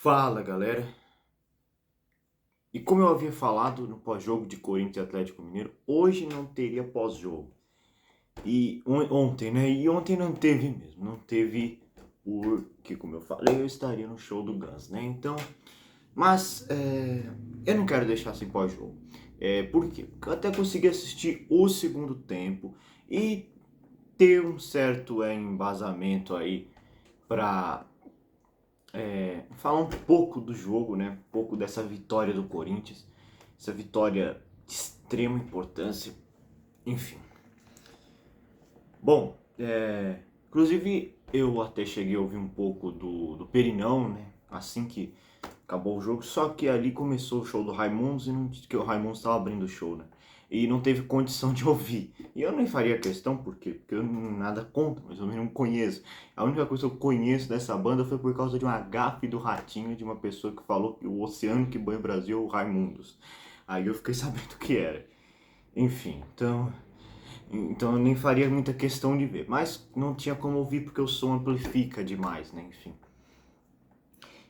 Fala, galera. E como eu havia falado no pós-jogo de Corinthians e Atlético Mineiro, hoje não teria pós-jogo. E ontem, né? E ontem não teve mesmo. Não teve porque, como eu falei, eu estaria no show do Guns, né? Então, mas eu não quero deixar sem pós-jogo. Por quê? Porque eu até consegui assistir o segundo tempo e ter um certo embasamento aí para falar um pouco do jogo, né? Um pouco dessa vitória do Corinthians, essa vitória de extrema importância, enfim. Bom, inclusive eu até cheguei a ouvir um pouco do Perinão, né? Assim que acabou o jogo, só que ali começou o show do Raimundos e não, que o Raimundos estava abrindo o show, né? E não teve condição de ouvir. E eu nem faria questão, por quê? Porque eu nada conto, mas eu não conheço. A única coisa que eu conheço dessa banda foi por causa de uma gafe do Ratinho, de uma pessoa que falou que o oceano que banha o Brasil é o Raimundos. Aí eu fiquei sabendo o que era. Enfim, então eu nem faria muita questão de ver. Mas não tinha como ouvir porque o som amplifica demais, né? Enfim.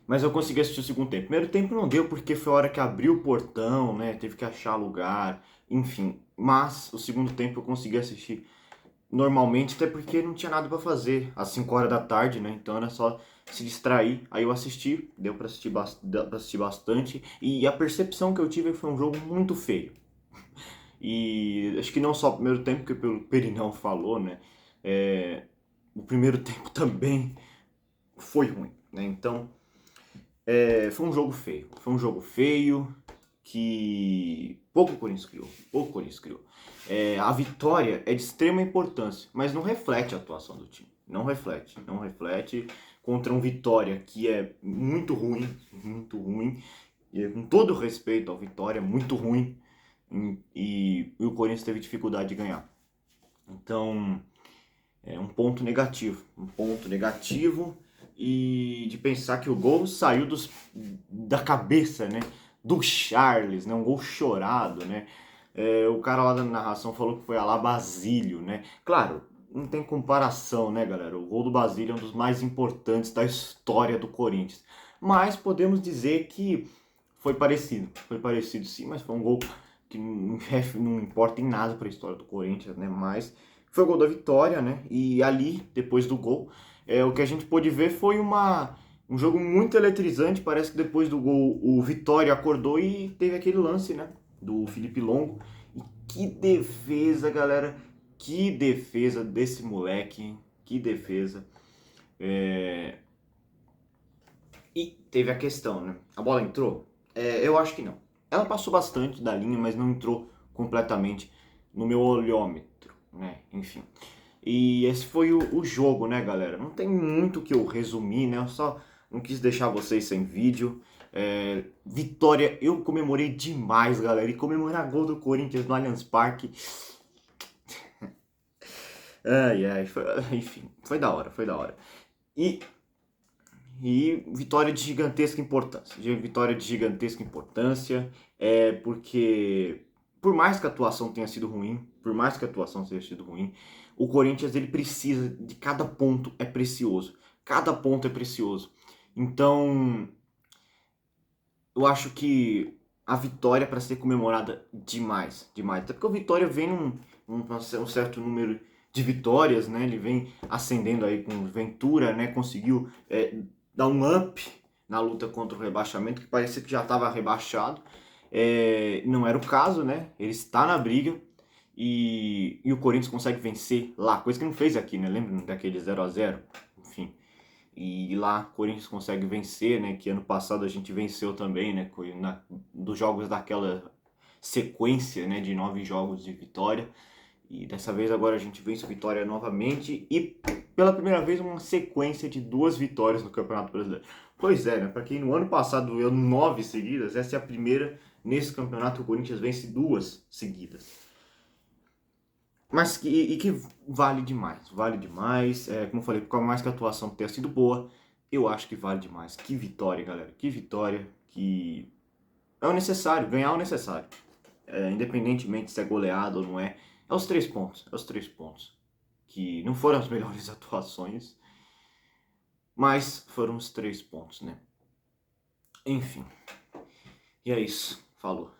Mas eu consegui assistir o segundo tempo. Primeiro tempo não deu porque foi a hora que abriu o portão, né? Teve que achar lugar, enfim. Mas o segundo tempo eu consegui assistir normalmente, até porque não tinha nada pra fazer às 5 horas da tarde, né? Então era só se distrair. Aí eu assisti, deu pra assistir, deu pra assistir bastante. E a percepção que eu tive é que foi um jogo muito feio. E acho que não só o primeiro tempo, que pelo Perinão falou, né? O primeiro tempo também foi ruim, né? Então foi um jogo feio. Foi um jogo feio que pouco o Corinthians criou. Pouco o Corinthians criou. A vitória é de extrema importância, mas não reflete a atuação do time. Não reflete. Não reflete contra um Vitória que é muito ruim. Muito ruim. E com todo respeito ao Vitória, muito ruim. E o Corinthians teve dificuldade de ganhar. Então, é um ponto negativo. Um ponto negativo e de pensar que o gol saiu da cabeça, né? Do Charles, né? Um gol chorado, né? O cara lá da narração falou que foi a lá Basílio, né? Claro, não tem comparação, né, galera? O gol do Basílio é um dos mais importantes da história do Corinthians. Mas podemos dizer que foi parecido. Foi parecido sim, mas foi um gol que não importa em nada para a história do Corinthians, né? Mas foi o gol da vitória, né? E ali, depois do gol, o que a gente pôde ver foi um jogo muito eletrizante. Parece que depois do gol o Vitória acordou e teve aquele lance, né? Do Felipe Longo. E que defesa, galera! Que defesa desse moleque, hein? Que defesa. E teve a questão, né? A bola entrou? Eu acho que não. Ela passou bastante da linha, mas não entrou completamente no meu olhômetro, né? Enfim. E esse foi o jogo, né, galera? Não tem muito o que eu resumir, né? Eu só não quis deixar vocês sem vídeo. Vitória, eu comemorei demais, galera. E comemorar gol do Corinthians no Allianz Parque. Ai, ai, enfim, foi da hora, foi da hora. E vitória de gigantesca importância. Vitória de gigantesca importância, porque por mais que a atuação tenha sido ruim, por mais que a atuação tenha sido ruim, o Corinthians ele precisa de cada ponto é precioso. Cada ponto é precioso. Então, eu acho que a vitória é para ser comemorada demais, demais. Até porque o Vitória vem um certo número de vitórias, né? Ele vem ascendendo aí com Ventura, né? Conseguiu dar um up na luta contra o rebaixamento, que parecia que já estava rebaixado. Não era o caso, né? Ele está na briga e o Corinthians consegue vencer lá, coisa que não fez aqui, né? Lembra daquele 0-0? Enfim. E lá o Corinthians consegue vencer, né? Que ano passado a gente venceu também, né? Dos jogos daquela sequência, né? De 9 jogos de vitória. E dessa vez agora a gente vence o Vitória novamente e pela primeira vez uma sequência de 2 vitórias no Campeonato Brasileiro. Pois é, né? Para quem no ano passado ganhou 9 seguidas, essa é a primeira nesse campeonato que o Corinthians vence 2 seguidas. Mas que vale demais, vale demais. Como eu falei, por mais que a atuação tenha sido boa, eu acho que vale demais. Que vitória, galera, que vitória, que é o necessário, ganhar é o necessário. Independentemente se é goleado ou não é, é os 3 pontos, é os 3 pontos. Que não foram as melhores atuações, mas foram os 3 pontos, né? Enfim. E é isso. Falou.